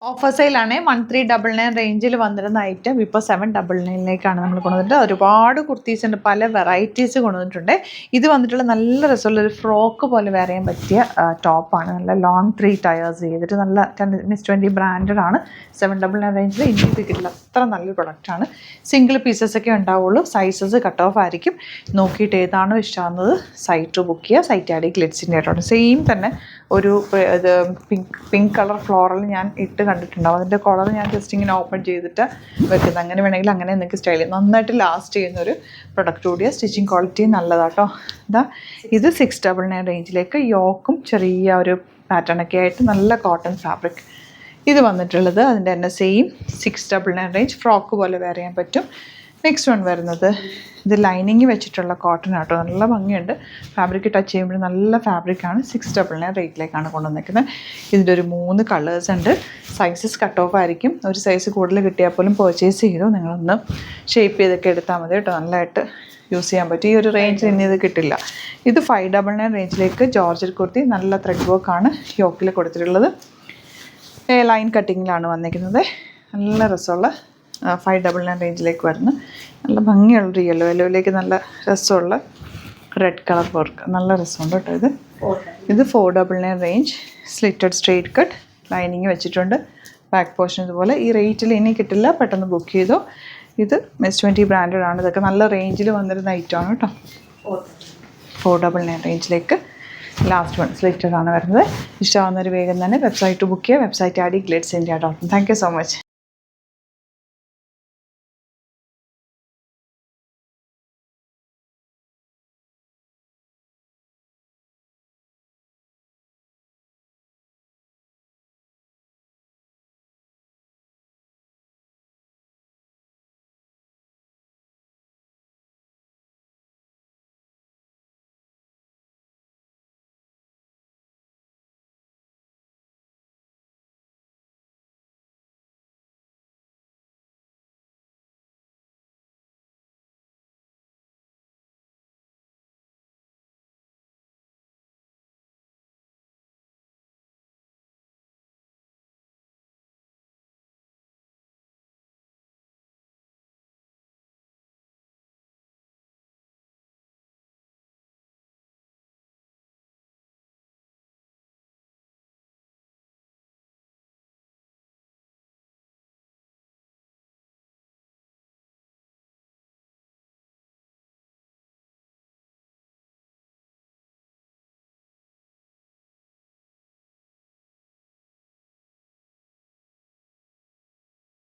Offer സെയിലാണ് 1399 റേഞ്ചിൽ വന്നിരുന്ന item ഇപ്പോൾ 799 നമ്മൾ കൊണ്ടുവന്നിട്ട് ഒരുപാട് കുർത്തീസ് ഉണ്ട്, പല വെറൈറ്റീസ് കൊണ്ടുവന്നിട്ടുണ്ട്. ഇത് വന്നിട്ടുള്ള നല്ല രസമുള്ള ഒരു ഫ്രോക്ക് പോലെ വെയർ ചെയ്യാൻ പറ്റിയ ടോപ്പാണ്. നല്ല ലോങ് 3 ടയേഴ്സ് ചെയ്തിട്ട് നല്ല മിസ് 20 ബ്രാൻഡഡ് ആണ്. 799 റേഞ്ചിൽ ഇന്ത്യയിൽ കിട്ടില്ല, അത്ര നല്ലൊരു പ്രൊഡക്റ്റാണ്. സിംഗിൾ പീസസ് ഒക്കെ ഉണ്ടാവുള്ളൂ, സൈസസ് കട്ട് ഓഫ് ആയിരിക്കും. നോക്കിയിട്ട് ഏതാണോ ഇഷ്ടമാകുന്നത് സൈറ്റ് ബുക്ക് ചെയ്യുക. സൈറ്റ് ആഡ് ഗ്ലിറ്റ്സിൻ്റെ ആയിട്ടുണ്ട്. സെയിം തന്നെ ഒരു ഇത് പിങ്ക് കളർ ഫ്ലോറൽ ഞാൻ ഇട്ട് കണ്ടിട്ടുണ്ടാവും. അതിൻ്റെ കളർ ഞാൻ ജസ്റ്റ് ഇങ്ങനെ ഓപ്പൺ ചെയ്തിട്ട് വെക്കുന്നത്. അങ്ങനെ വേണമെങ്കിൽ അങ്ങനെ നിങ്ങൾക്ക് സ്റ്റൈൽ ചെയ്യും. നന്നായിട്ട് ലാസ്റ്റ് ചെയ്യുന്നൊരു പ്രൊഡക്റ്റ് കൂടിയ, സ്റ്റിച്ചിങ് ക്വാളിറ്റി നല്ലതാട്ടോ. ഇത് 699 റേഞ്ചിലേക്ക് യോക്കും ചെറിയ ഒരു പാറ്റേണൊക്കെ ആയിട്ട് നല്ല കോട്ടൺ ഫാബ്രിക്. ഇത് വന്നിട്ടുള്ളത് അതിൻ്റെ തന്നെ സെയിം 699 റേഞ്ച്, ഫ്രോക്ക് പോലെ വെയർ ചെയ്യാൻ പറ്റും. നെക്സ്റ്റ് വൺ വരുന്നത് ഇത് ലൈനിങ് വെച്ചിട്ടുള്ള കോട്ടൺ ആട്ടോ. നല്ല ഭംഗിയുണ്ട്, ഫാബ്രിക് ടച്ച് ചെയ്യുമ്പോൾ നല്ല ഫാബ്രിക്കാണ്. 699 റേറ്റിലേക്കാണ് കൊണ്ടുവന്നിരിക്കുന്നത്. ഇതിൻ്റെ ഒരു 3 കളേഴ്സ് ഉണ്ട്. സൈസസ് കട്ട് ഓഫ് ആയിരിക്കും. ഒരു സൈസ് കൂടുതൽ കിട്ടിയാൽ പോലും പർച്ചേസ് ചെയ്തു നിങ്ങളൊന്ന് ഷേപ്പ് ചെയ്തൊക്കെ എടുത്താൽ മതി കേട്ടോ. നല്ലതായിട്ട് യൂസ് ചെയ്യാൻ പറ്റും. ഈ ഒരു റേഞ്ചിൽ ഇനി ഇത് കിട്ടില്ല. ഇത് 599 റേഞ്ചിലേക്ക് ജോർജറ്റ് കുർത്തി, നല്ല ത്രെഡ് വർക്കാണ് യോക്കിൽ കൊടുത്തിട്ടുള്ളത്. ലൈൻ കട്ടിങ്ങിലാണ് വന്നിരിക്കുന്നത്. നല്ല രസമുള്ള 599 റേഞ്ചിലേക്ക് വരുന്നു. നല്ല ഭംഗിയുള്ളൊരു യെല്ലോയിലേക്ക് നല്ല രസമുള്ള റെഡ് കളർ വർക്ക്, നല്ല രസമുണ്ട് കേട്ടോ. ഇത് 499 range, slitted straight cut, lining വെച്ചിട്ടുണ്ട്. ബാക്ക് പോർഷൻ ഇതുപോലെ. ഈ റേറ്റിൽ ഇനി കിട്ടില്ല, പെട്ടെന്ന് ബുക്ക് ചെയ്തോ. ഇത് മിസ് 20 ബ്രാൻഡഡ് ആണ്. ഇതൊക്കെ നല്ല റേഞ്ചിൽ വന്നിരുന്ന ഐറ്റമാണ് കേട്ടോ. 499 റേഞ്ചിലേക്ക് ലാസ്റ്റ് വൺ സ്ലിറ്റഡ് ആണ് വരുന്നത്. ഇഷ്ടമാകുന്നൊരു വേഗം തന്നെ വെബ്സൈറ്റ് ബുക്ക് ചെയ്യുക. Website ad glitz India. Thank you so much.